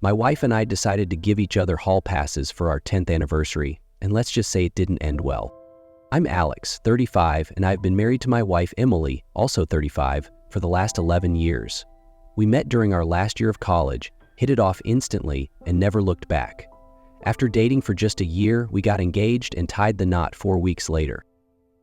My wife and I decided to give each other hall passes for our 10th anniversary, and let's just say it didn't end well. I'm Alex, 35, and I've been married to my wife Emily, also 35, for the last 11 years. We met during our last year of college, hit it off instantly, and never looked back. After dating for just a year, we got engaged and tied the knot 4 weeks later.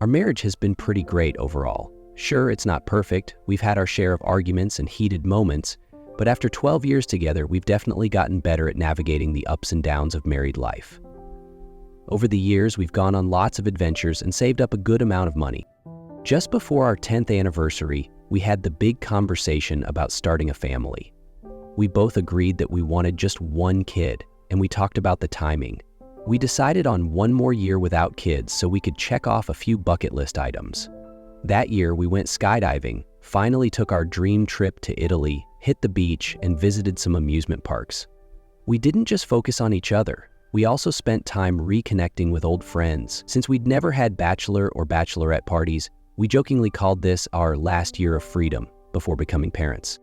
Our marriage has been pretty great overall. Sure, it's not perfect, we've had our share of arguments and heated moments, but after 12 years together, we've definitely gotten better at navigating the ups and downs of married life. Over the years, we've gone on lots of adventures and saved up a good amount of money. Just before our 10th anniversary, we had the big conversation about starting a family. We both agreed that we wanted just one kid, and we talked about the timing. We decided on 1 more year without kids so we could check off a few bucket list items. That year, we went skydiving, finally took our dream trip to Italy, hit the beach, and visited some amusement parks. We didn't just focus on each other. We also spent time reconnecting with old friends. Since we'd never had bachelor or bachelorette parties, we jokingly called this our last year of freedom before becoming parents.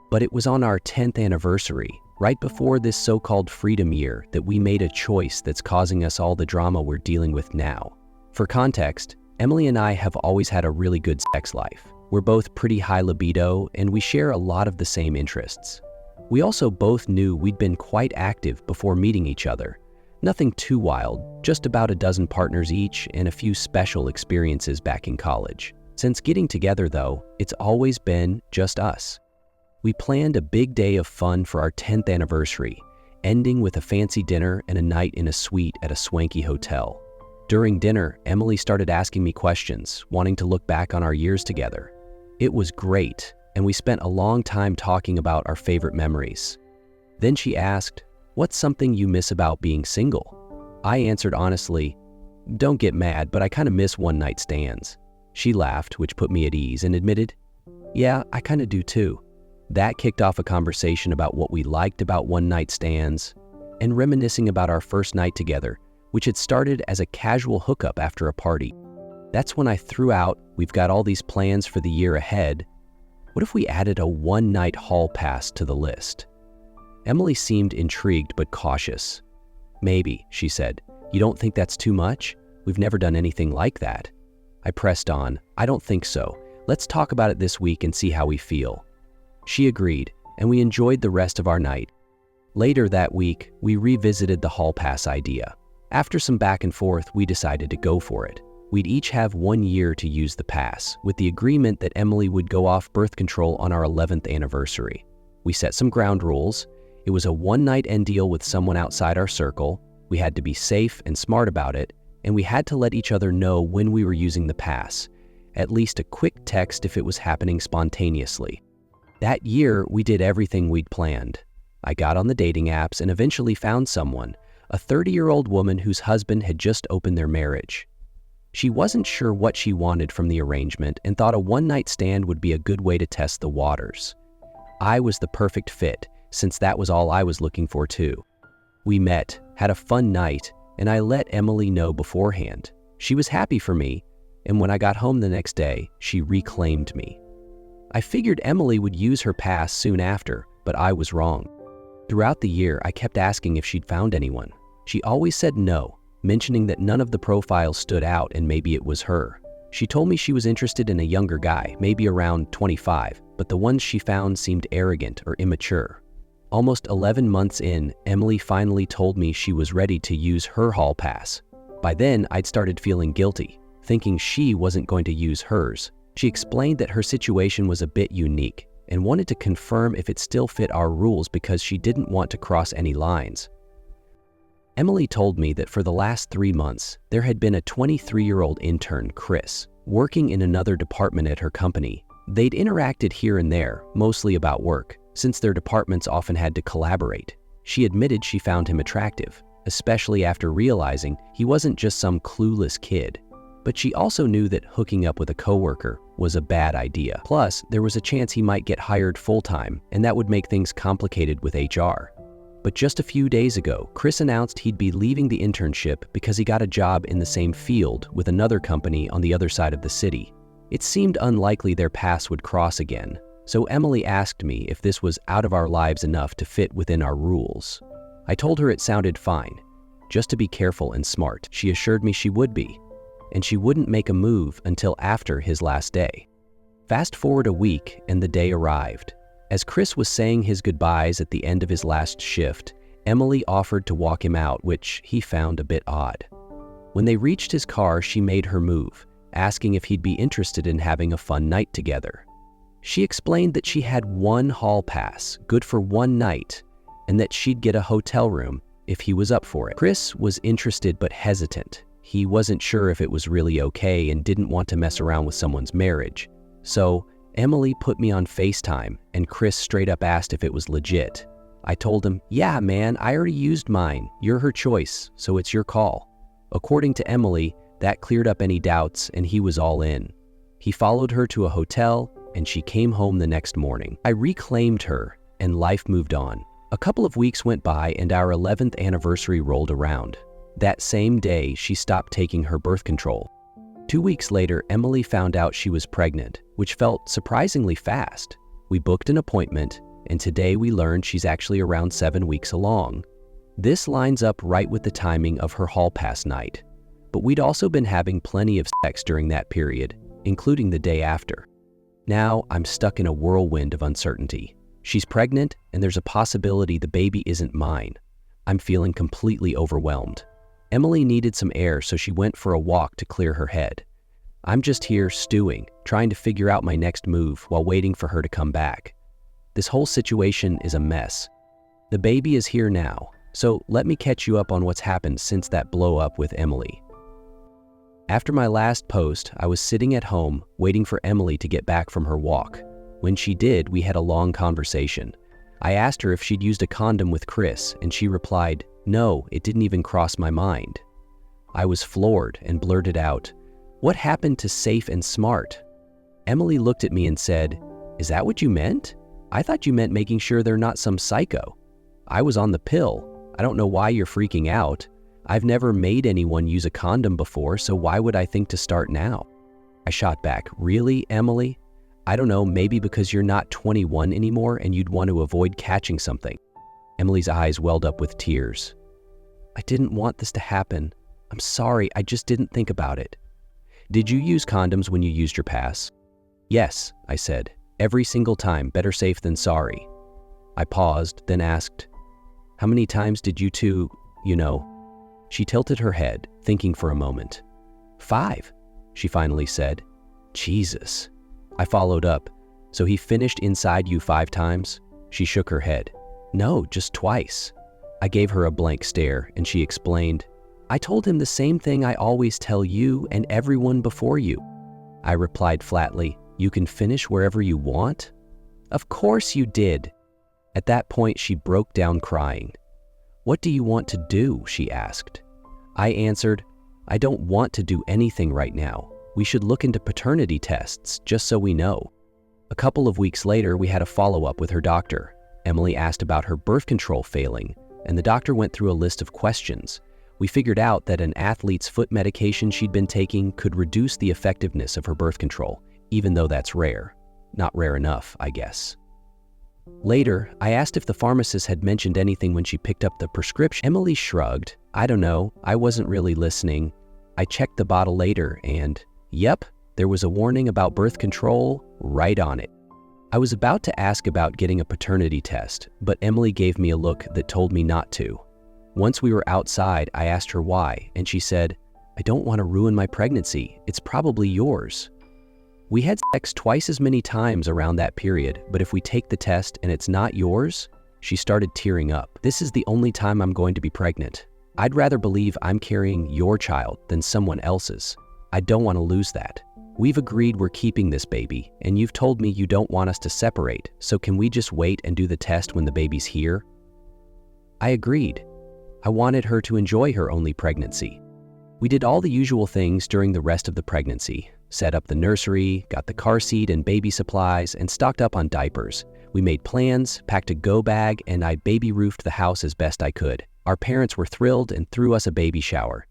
But it was on our 10th anniversary, right before this so-called freedom year, that we made a choice that's causing us all the drama we're dealing with now. For context, Emily and I have always had a really good sex life. We're both pretty high libido, and we share a lot of the same interests. We also both knew we'd been quite active before meeting each other. Nothing too wild, just about a dozen partners each and a few special experiences back in college. Since getting together though, it's always been just us. We planned a big day of fun for our 10th anniversary, ending with a fancy dinner and a night in a suite at a swanky hotel. During dinner, Emily started asking me questions, wanting to look back on our years together. It was great, and we spent a long time talking about our favorite memories. Then she asked, "What's something you miss about being single?" I answered honestly, "Don't get mad, but I kind of miss one-night stands." She laughed, which put me at ease, and admitted, "Yeah, I kind of do too." That kicked off a conversation about what we liked about one-night stands and reminiscing about our first night together, which had started as a casual hookup after a party. That's when I threw out, "We've got all these plans for the year ahead. What if we added a one-night hall pass to the list?" Emily seemed intrigued but cautious. "Maybe," she said. "You don't think that's too much? We've never done anything like that." I pressed on, "I don't think so. Let's talk about it this week and see how we feel." She agreed, and we enjoyed the rest of our night. Later that week, we revisited the hall pass idea. After some back and forth, we decided to go for it. We'd each have 1 year to use the pass, with the agreement that Emily would go off birth control on our 11th anniversary. We set some ground rules. It was a one-night end deal with someone outside our circle. We had to be safe and smart about it, and we had to let each other know when we were using the pass, at least a quick text if it was happening spontaneously. That year, we did everything we'd planned. I got on the dating apps and eventually found someone, a 30-year-old woman whose husband had just opened their marriage. She wasn't sure what she wanted from the arrangement and thought a one-night stand would be a good way to test the waters. I was the perfect fit, since that was all I was looking for too. We met, had a fun night, and I let Emily know beforehand. She was happy for me, and when I got home the next day, she reclaimed me. I figured Emily would use her pass soon after, but I was wrong. Throughout the year, I kept asking if she'd found anyone. She always said no, mentioning that none of the profiles stood out and maybe it was her. She told me she was interested in a younger guy, maybe around 25, but the ones she found seemed arrogant or immature. Almost 11 months in, Emily finally told me she was ready to use her hall pass. By then, I'd started feeling guilty, thinking she wasn't going to use hers. She explained that her situation was a bit unique and wanted to confirm if it still fit our rules because she didn't want to cross any lines. Emily told me that for the last 3 months, there had been a 23-year-old intern, Chris, working in another department at her company. They'd interacted here and there, mostly about work, since their departments often had to collaborate. She admitted she found him attractive, especially after realizing he wasn't just some clueless kid. But she also knew that hooking up with a coworker was a bad idea. Plus, there was a chance he might get hired full-time, and that would make things complicated with HR. But just a few days ago, Chris announced he'd be leaving the internship because he got a job in the same field with another company on the other side of the city. It seemed unlikely their paths would cross again, So Emily asked me if this was out of our lives enough to fit within our rules. I told her it sounded fine, just to be careful and smart. She assured me she would be, and she wouldn't make a move until after his last day. Fast forward a week and the day arrived. As Chris was saying his goodbyes at the end of his last shift, Emily offered to walk him out, which he found a bit odd. When they reached his car, she made her move, asking if he'd be interested in having a fun night together. She explained that she had one hall pass, good for one night, and that she'd get a hotel room if he was up for it. Chris was interested but hesitant. He wasn't sure if it was really okay and didn't want to mess around with someone's marriage. So Emily put me on FaceTime and Chris straight up asked if it was legit. I told him, "Yeah, man, I already used mine. You're her choice, so it's your call." According to Emily, that cleared up any doubts and he was all in. He followed her to a hotel and she came home the next morning. I reclaimed her and life moved on. A couple of weeks went by and our 11th anniversary rolled around. That same day, she stopped taking her birth control. 2 weeks later, Emily found out she was pregnant, which felt surprisingly fast. We booked an appointment, and today we learned she's actually around 7 weeks along. This lines up right with the timing of her hall pass night. But we'd also been having plenty of sex during that period, including the day after. Now, I'm stuck in a whirlwind of uncertainty. She's pregnant, and there's a possibility the baby isn't mine. I'm feeling completely overwhelmed. Emily needed some air, so she went for a walk to clear her head. I'm just here stewing, trying to figure out my next move while waiting for her to come back. This whole situation is a mess. The baby is here now, so let me catch you up on what's happened since that blow up with Emily. After my last post, I was sitting at home waiting for Emily to get back from her walk. When she did, we had a long conversation. I asked her if she'd used a condom with Chris, and she replied, "No, it didn't even cross my mind." I was floored and blurted out, "What happened to safe and smart?" Emily looked at me and said, "Is that what you meant? I thought you meant making sure they're not some psycho. I was on the pill. I don't know why you're freaking out. I've never made anyone use a condom before, so why would I think to start now?" I shot back, "Really, Emily? I don't know, maybe because you're not 21 anymore and you'd want to avoid catching something." Emily's eyes welled up with tears. "I didn't want this to happen. I'm sorry, I just didn't think about it." "Did you use condoms when you used your pass?" "Yes," I said. "Every single time, better safe than sorry." I paused, then asked, "How many times did you two, She tilted her head, thinking for a moment. "5, she finally said. "Jesus." I followed up, "So he finished inside you 5 times? She shook her head. "No, just twice." I gave her a blank stare, and she explained, "I told him the same thing I always tell you and everyone before you." I replied flatly, "You can finish wherever you want?" "Of course you did." At that point, she broke down crying. "What do you want to do?" she asked. I answered, "I don't want to do anything right now. We should look into paternity tests, just so we know." A couple of weeks later, we had a follow-up with her doctor. Emily asked about her birth control failing, and the doctor went through a list of questions. We figured out that an athlete's foot medication she'd been taking could reduce the effectiveness of her birth control, even though that's rare. Not rare enough, I guess. Later, I asked if the pharmacist had mentioned anything when she picked up the prescription. Emily shrugged. "I don't know, I wasn't really listening. I checked the bottle later and, yep, there was a warning about birth control right on it." I was about to ask about getting a paternity test, but Emily gave me a look that told me not to. Once we were outside, I asked her why, and she said, "I don't want to ruin my pregnancy. It's probably yours." We had sex twice as many times around that period, but if we take the test and it's not yours, she started tearing up. "This is the only time I'm going to be pregnant. I'd rather believe I'm carrying your child than someone else's. I don't want to lose that. We've agreed we're keeping this baby, and you've told me you don't want us to separate, so can we just wait and do the test when the baby's here?" I agreed. I wanted her to enjoy her only pregnancy. We did all the usual things during the rest of the pregnancy. Set up the nursery, got the car seat and baby supplies, and stocked up on diapers. We made plans, packed a go bag, and I baby-roofed the house as best I could. Our parents were thrilled and threw us a baby shower.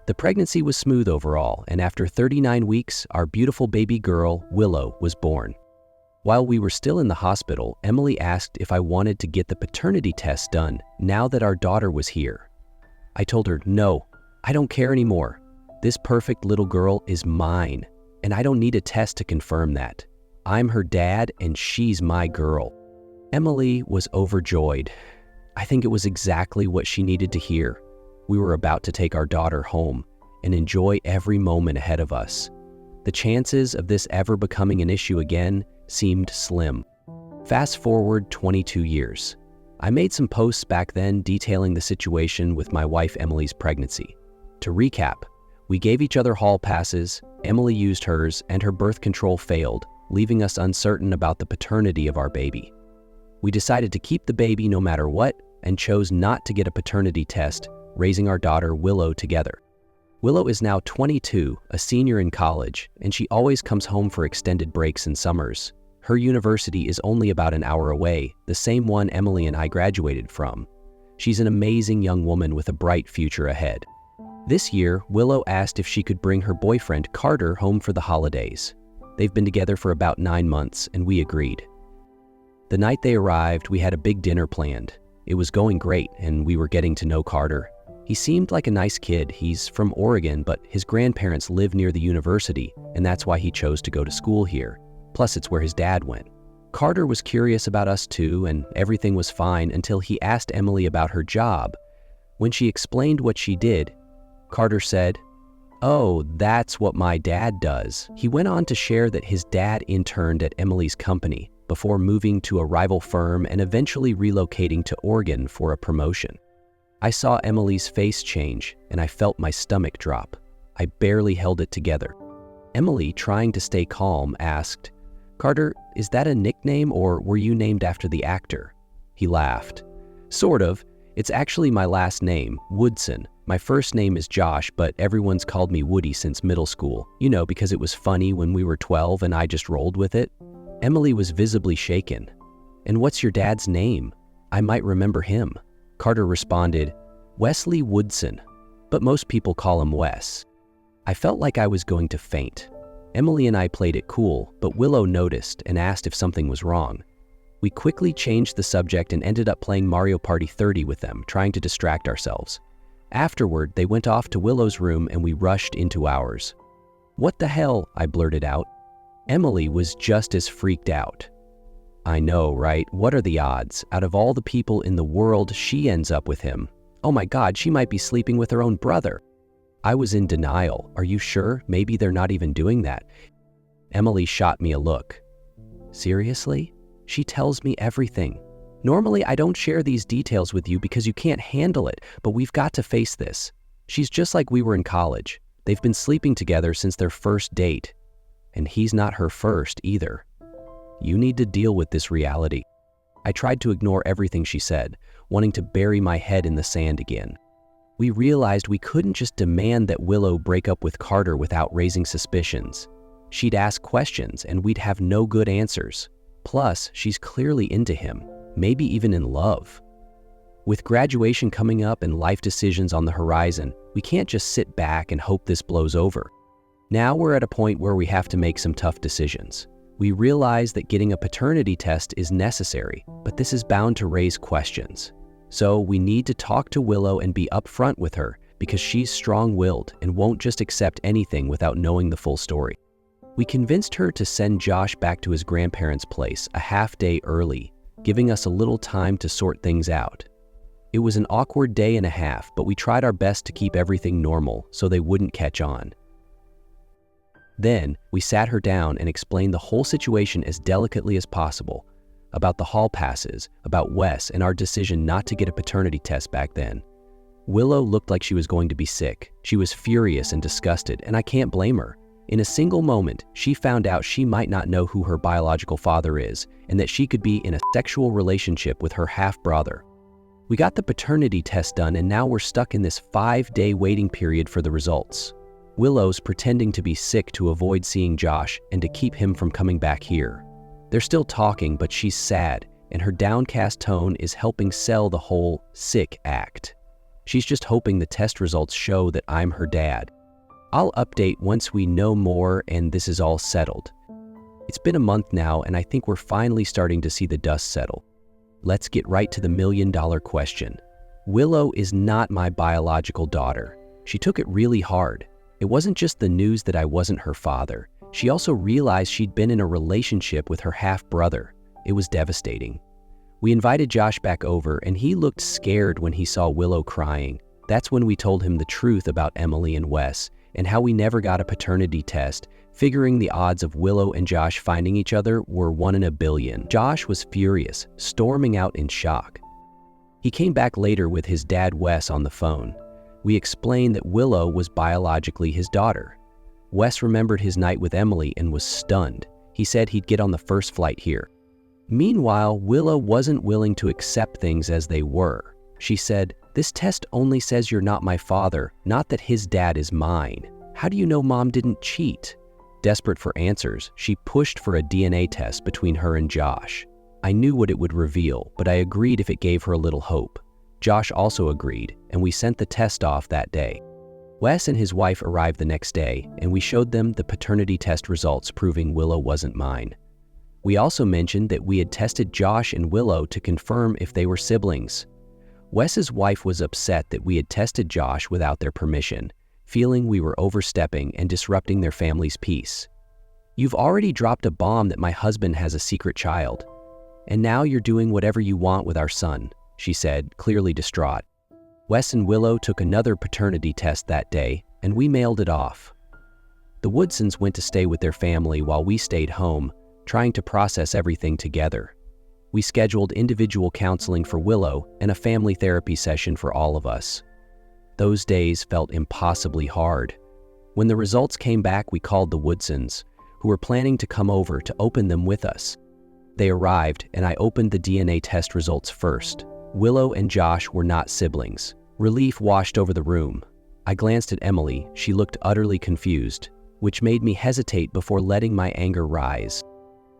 The pregnancy was smooth overall, and after 39 weeks, our beautiful baby girl, Willow, was born. While we were still in the hospital, Emily asked if I wanted to get the paternity test done now that our daughter was here. I told her, no, I don't care anymore. This perfect little girl is mine, and I don't need a test to confirm that. I'm her dad, and she's my girl. Emily was overjoyed. I think it was exactly what she needed to hear. We were about to take our daughter home and enjoy every moment ahead of us. The chances of this ever becoming an issue again seemed slim. Fast forward 22 years. I made some posts back then detailing the situation with my wife Emily's pregnancy. To recap, we gave each other hall passes, Emily used hers, and her birth control failed, leaving us uncertain about the paternity of our baby. We decided to keep the baby no matter what and chose not to get a paternity test, raising our daughter Willow together. Willow is now 22, a senior in college, and she always comes home for extended breaks and summers. Her university is only about an hour away, the same one Emily and I graduated from. She's an amazing young woman with a bright future ahead. This year, Willow asked if she could bring her boyfriend Carter home for the holidays. They've been together for about 9 months, and we agreed. The night they arrived, we had a big dinner planned. It was going great, and we were getting to know Carter. He seemed like a nice kid. He's from Oregon, but his grandparents live near the university, and that's why he chose to go to school here. Plus, it's where his dad went. Carter was curious about us too, and everything was fine until he asked Emily about her job. When she explained what she did, Carter said, "Oh, that's what my dad does." He went on to share that his dad interned at Emily's company before moving to a rival firm and eventually relocating to Oregon for a promotion. I saw Emily's face change, and I felt my stomach drop. I barely held it together. Emily, trying to stay calm, asked, "Carter, is that a nickname or were you named after the actor?" He laughed. "Sort of. It's actually my last name, Woodson. My first name is Josh, but everyone's called me Woody since middle school. You know, because it was funny when we were 12 and I just rolled with it." Emily was visibly shaken. "And what's your dad's name? I might remember him." Carter responded, "Wesley Woodson, but most people call him Wes." I felt like I was going to faint. Emily and I played it cool, but Willow noticed and asked if something was wrong. We quickly changed the subject and ended up playing Mario Party 30 with them, trying to distract ourselves. Afterward, they went off to Willow's room and we rushed into ours. "What the hell?" I blurted out. Emily was just as freaked out. "I know, right? What are the odds? Out of all the people in the world, she ends up with him. Oh my God, she might be sleeping with her own brother." I was in denial. "Are you sure? Maybe they're not even doing that." Emily shot me a look. "Seriously? She tells me everything. Normally, I don't share these details with you because you can't handle it, but we've got to face this. She's just like we were in college. They've been sleeping together since their first date. And he's not her first either. You need to deal with this reality." I tried to ignore everything she said, wanting to bury my head in the sand again. We realized we couldn't just demand that Willow break up with Carter without raising suspicions. She'd ask questions and we'd have no good answers. Plus, she's clearly into him, maybe even in love. With graduation coming up and life decisions on the horizon, we can't just sit back and hope this blows over. Now we're at a point where we have to make some tough decisions. We realize that getting a paternity test is necessary, but this is bound to raise questions. So we need to talk to Willow and be upfront with her because she's strong-willed and won't just accept anything without knowing the full story. We convinced her to send Josh back to his grandparents' place a half day early, giving us a little time to sort things out. It was an awkward day and a half, but we tried our best to keep everything normal so they wouldn't catch on. Then, we sat her down and explained the whole situation as delicately as possible, about the hall passes, about Wes, and our decision not to get a paternity test back then. Willow looked like she was going to be sick. She was furious and disgusted, and I can't blame her. In a single moment, she found out she might not know who her biological father is, and that she could be in a sexual relationship with her half-brother. We got the paternity test done, and now we're stuck in this 5-day waiting period for the results. Willow's pretending to be sick to avoid seeing Josh and to keep him from coming back here. They're still talking, but she's sad, and her downcast tone is helping sell the whole sick act. She's just hoping the test results show that I'm her dad. I'll update once we know more and this is all settled. It's been a month now, and I think we're finally starting to see the dust settle. Let's get right to the million-dollar question. Willow is not my biological daughter. She took it really hard. It wasn't just the news that I wasn't her father. She also realized she'd been in a relationship with her half-brother. It was devastating. We invited Josh back over, and he looked scared when he saw Willow crying. That's when we told him the truth about Emily and Wes, and how we never got a paternity test, figuring the odds of Willow and Josh finding each other were 1 in a billion. Josh was furious, storming out in shock. He came back later with his dad Wes on the phone. We explained that Willow was biologically his daughter. Wes remembered his night with Emily and was stunned. He said he'd get on the first flight here. Meanwhile, Willow wasn't willing to accept things as they were. She said, "This test only says you're not my father, not that his dad is mine. How do you know Mom didn't cheat?" Desperate for answers, she pushed for a DNA test between her and Josh. I knew what it would reveal, but I agreed if it gave her a little hope. Josh also agreed, and we sent the test off that day. Wes and his wife arrived the next day, and we showed them the paternity test results proving Willow wasn't mine. We also mentioned that we had tested Josh and Willow to confirm if they were siblings. Wes's wife was upset that we had tested Josh without their permission, feeling we were overstepping and disrupting their family's peace. "You've already dropped a bomb that my husband has a secret child, and now you're doing whatever you want with our son," she said, clearly distraught. Wes and Willow took another paternity test that day, and we mailed it off. The Woodsons went to stay with their family while we stayed home, trying to process everything together. We scheduled individual counseling for Willow and a family therapy session for all of us. Those days felt impossibly hard. When the results came back, we called the Woodsons, who were planning to come over to open them with us. They arrived, and I opened the DNA test results first. Willow and Josh were not siblings. Relief washed over the room. I glanced at Emily. She looked utterly confused, which made me hesitate before letting my anger rise.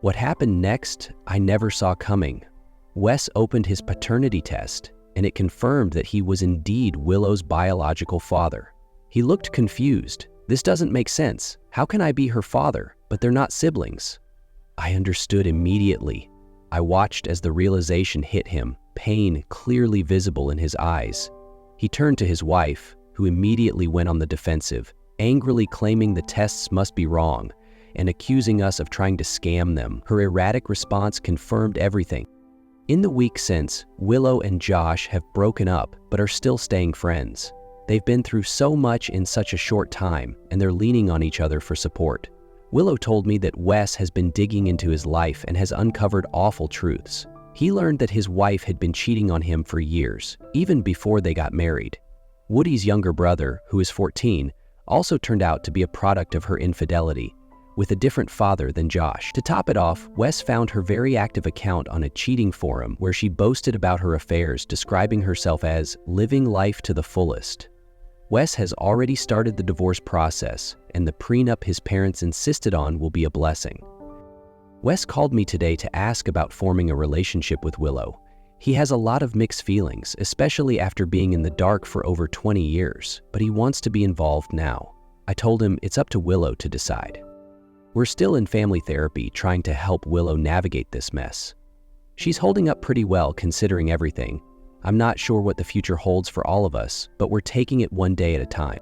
What happened next, I never saw coming. Wes opened his paternity test, and it confirmed that he was indeed Willow's biological father. He looked confused. "This doesn't make sense. How can I be her father, but they're not siblings?" I understood immediately. I watched as the realization hit him, pain clearly visible in his eyes. He turned to his wife, who immediately went on the defensive, angrily claiming the tests must be wrong and accusing us of trying to scam them. Her erratic response confirmed everything. In the week since, Willow and Josh have broken up but are still staying friends. They've been through so much in such a short time, and they're leaning on each other for support. Willow told me that Wes has been digging into his life and has uncovered awful truths. He learned that his wife had been cheating on him for years, even before they got married. Woody's younger brother, who is 14, also turned out to be a product of her infidelity, with a different father than Josh. To top it off, Wes found her very active account on a cheating forum where she boasted about her affairs, describing herself as living life to the fullest. Wes has already started the divorce process, and the prenup his parents insisted on will be a blessing. Wes called me today to ask about forming a relationship with Willow. He has a lot of mixed feelings, especially after being in the dark for over 20 years, but he wants to be involved now. I told him it's up to Willow to decide. We're still in family therapy trying to help Willow navigate this mess. She's holding up pretty well considering everything. I'm not sure what the future holds for all of us, but we're taking it one day at a time.